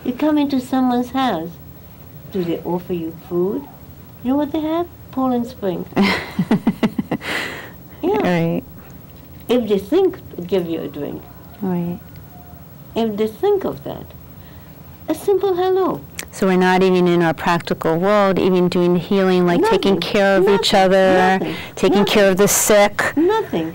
You come into someone's house. Do they offer you food? You know what they have? Poland Spring. Yeah. Right. If they think to give you a drink. Right. If they think of that. A simple hello. So we're not even in our practical world, even doing healing, like taking care of each other, taking care of the sick,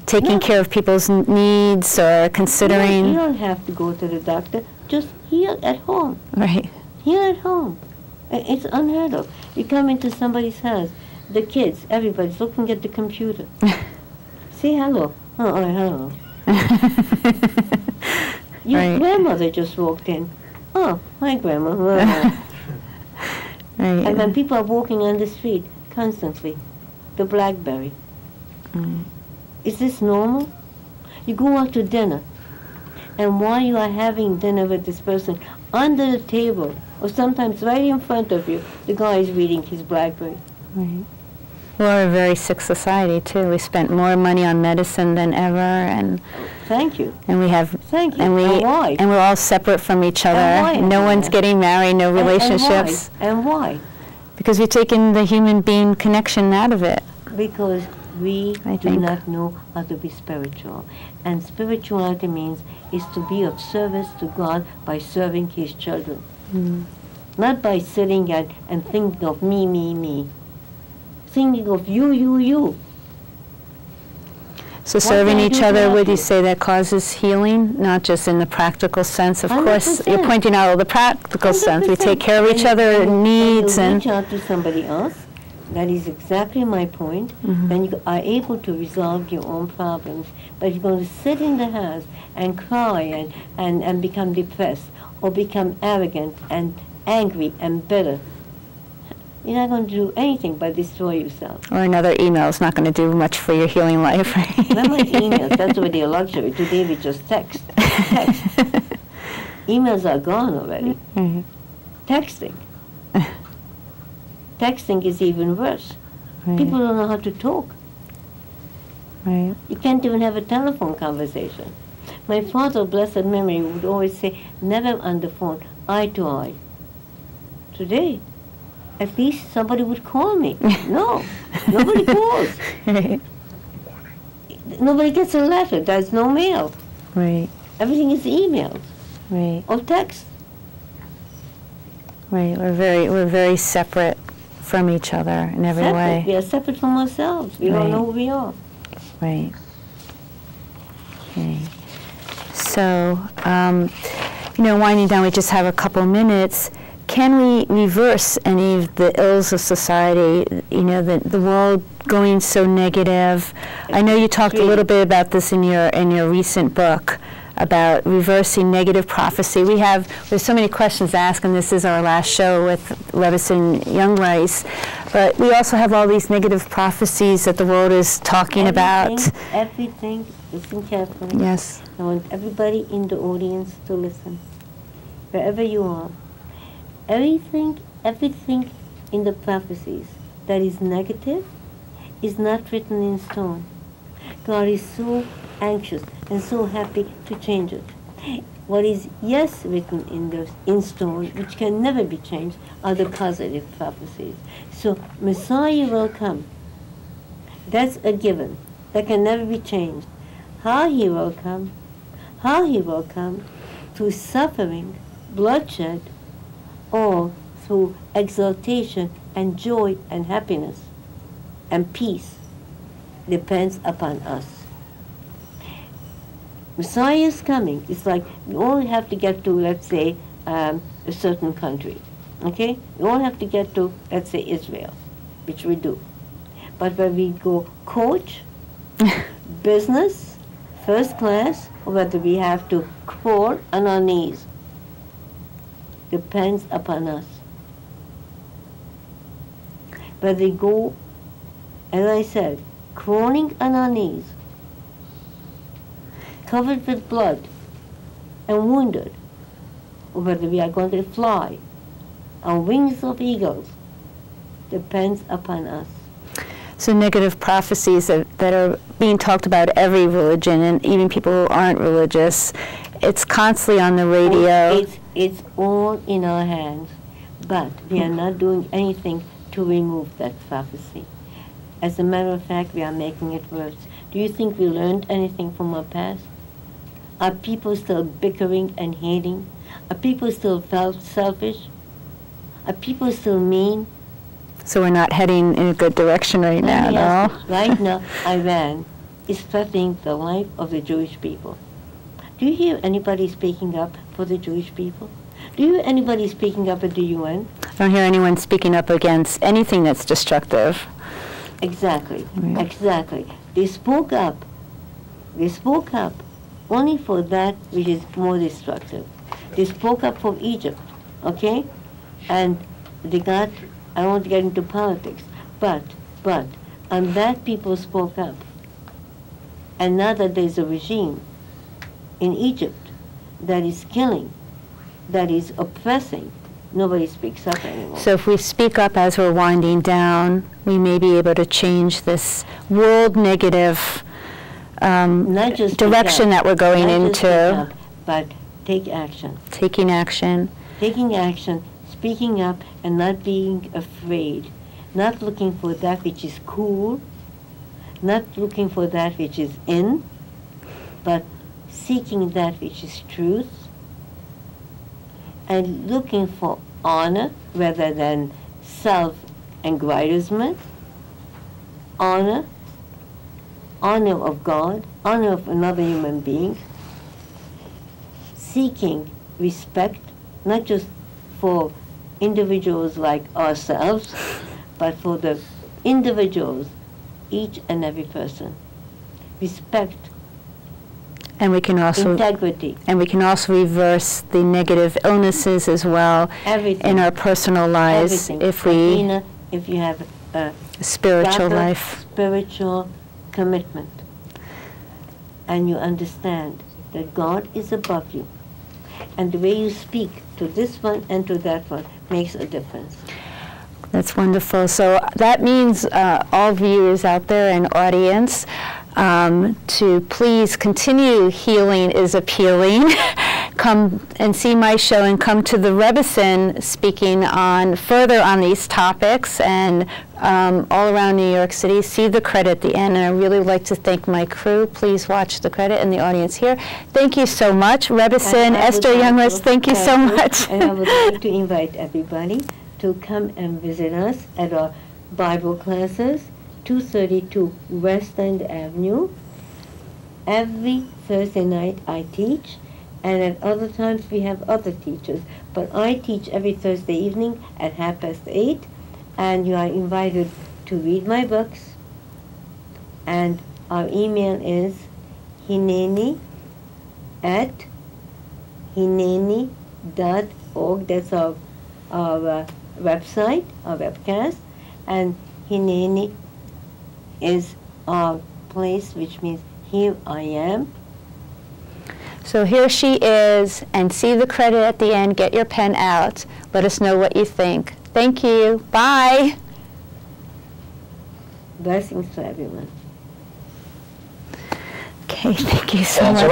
taking care of people's needs, or considering. You don't have to go to the doctor. Just heal at home. Right. Heal at home. It's unheard of. You come into somebody's house, the kids, everybody's looking at the computer. Say hello. Oh, hello. Your grandmother just walked in. Oh, hi, Grandma. Right. And when people are walking on the street constantly, the BlackBerry. Is this normal? You go out to dinner, and while you are having dinner with this person, under the table, or sometimes right in front of you, the guy is reading his BlackBerry. Right. We're a very sick society, too. We spent more money on medicine than ever, and thank you. And we have, thank you. And why? And we're all separate from each other. And why? No one's getting married, no relationships. And why? Because we've taken the human being connection out of it. Because we do not know how to be spiritual. And spirituality means is to be of service to God by serving His children. Not by sitting and thinking of me, me, me. Thinking of you, you, you. So serving each other, would you say that causes healing? Not just in the practical sense, of 100%. Course. You're pointing out all the practical 100%. Sense. We take care of each other, needs, and reach out to somebody else. That is exactly my point. Then you are able to resolve your own problems. But if you're going to sit in the house and cry and become depressed, or become arrogant and angry and bitter, you're not going to do anything but destroy yourself. Or another email is not going to do much for your healing life, right? Not like emails. That's already a luxury. Today we just text. Emails are gone already. Texting. Texting is even worse. People don't know how to talk. You can't even have a telephone conversation. My father, blessed memory, would always say, never on the phone, eye to eye. Today, at least somebody would call me. No, nobody calls. Nobody gets a letter. There's no mail. Everything is emailed. Or text. We're very separate from each other in every way. We are separate from ourselves. We don't know who we are. Okay. So, winding down, we just have a couple minutes. Can we reverse any of the ills of society? The world going so negative. I know you talked a little bit about this in your recent book about reversing negative prophecy. There's so many questions asked, and this is our last show with Rebbetzin Jungreis. But we also have all these negative prophecies that the world is talking about. Everything, listen carefully. Yes. I want everybody in the audience to listen, wherever you are. Everything in the prophecies that is negative is not written in stone. God is so anxious and so happy to change it. What is written in stone, which can never be changed, are the positive prophecies. So Messiah will come. That's a given. That can never be changed. How he will come? Through suffering, bloodshed, or through exaltation and joy and happiness and peace, depends upon us. Messiah is coming. It's like we all have to get to, let's say, a certain country. Okay? We all have to get to, let's say, Israel, which we do. But when we go coach, business, first class, or whether we have to crawl on our knees, depends upon us. Whether we go, as I said, crawling on our knees, covered with blood and wounded, or whether we are going to fly on wings of eagles, depends upon us. So negative prophecies that are being talked about every religion, and even people who aren't religious, it's constantly on the radio. It's all in our hands, but we are not doing anything to remove that prophecy. As a matter of fact, we are making it worse. Do you think we learned anything from our past? Are people still bickering and hating? Are people still selfish? Are people still mean? So we're not heading in a good direction right now, no? Right now, Iran is threatening the life of the Jewish people. Do you hear anybody speaking up for the Jewish people? Do you hear anybody speaking up at the UN? I don't hear anyone speaking up against anything that's destructive. Exactly, exactly. They spoke up. They spoke up only for that which is more destructive. They spoke up for Egypt, okay? And they got, I don't want to get into politics, but, and that people spoke up. And now that there's a regime in Egypt that is killing, that is oppressing, nobody speaks up anymore. So if we speak up as we're winding down, we may be able to change this world negative direction that we're going into. But take action. Taking action. Taking action, speaking up, and not being afraid. Not looking for that which is cool, not looking for that which is in, but seeking that which is truth, and looking for honor rather than self-aggrandizement, honor of God, honor of another human being, seeking respect, not just for individuals like ourselves, but for the individuals, each and every person. Respect. And we can also integrity. And we can also reverse the negative illnesses as well. Everything. In our personal lives. Everything. If we Adina, if you have a spiritual life, spiritual commitment, and you understand that God is above you, and the way you speak to this one and to that one makes a difference. That's wonderful. So that means all viewers out there and audience to please continue Healing is Appealing. Come and see my show and come to the Rebbetzin speaking on further on these topics and all around New York City. See the credit at the end, and I really would like to thank my crew. Please watch the credit and the audience here. Thank you so much, Rebbetzin Esther Jungreis. Thank you so much. And I would like to invite everybody to come and visit us at our Bible classes, 232 West End Avenue. Every Thursday night I teach, and at other times we have other teachers. But I teach every Thursday evening at 8:30, and you are invited to read my books. And our email is hineni@hineni.org. That's our website, our webcast, and Hineni is our place, which means here I am. So here she is, and see the credit at the end. Get your pen out. Let us know what you think. Thank you. Bye. Blessings to everyone. Okay, thank you so much.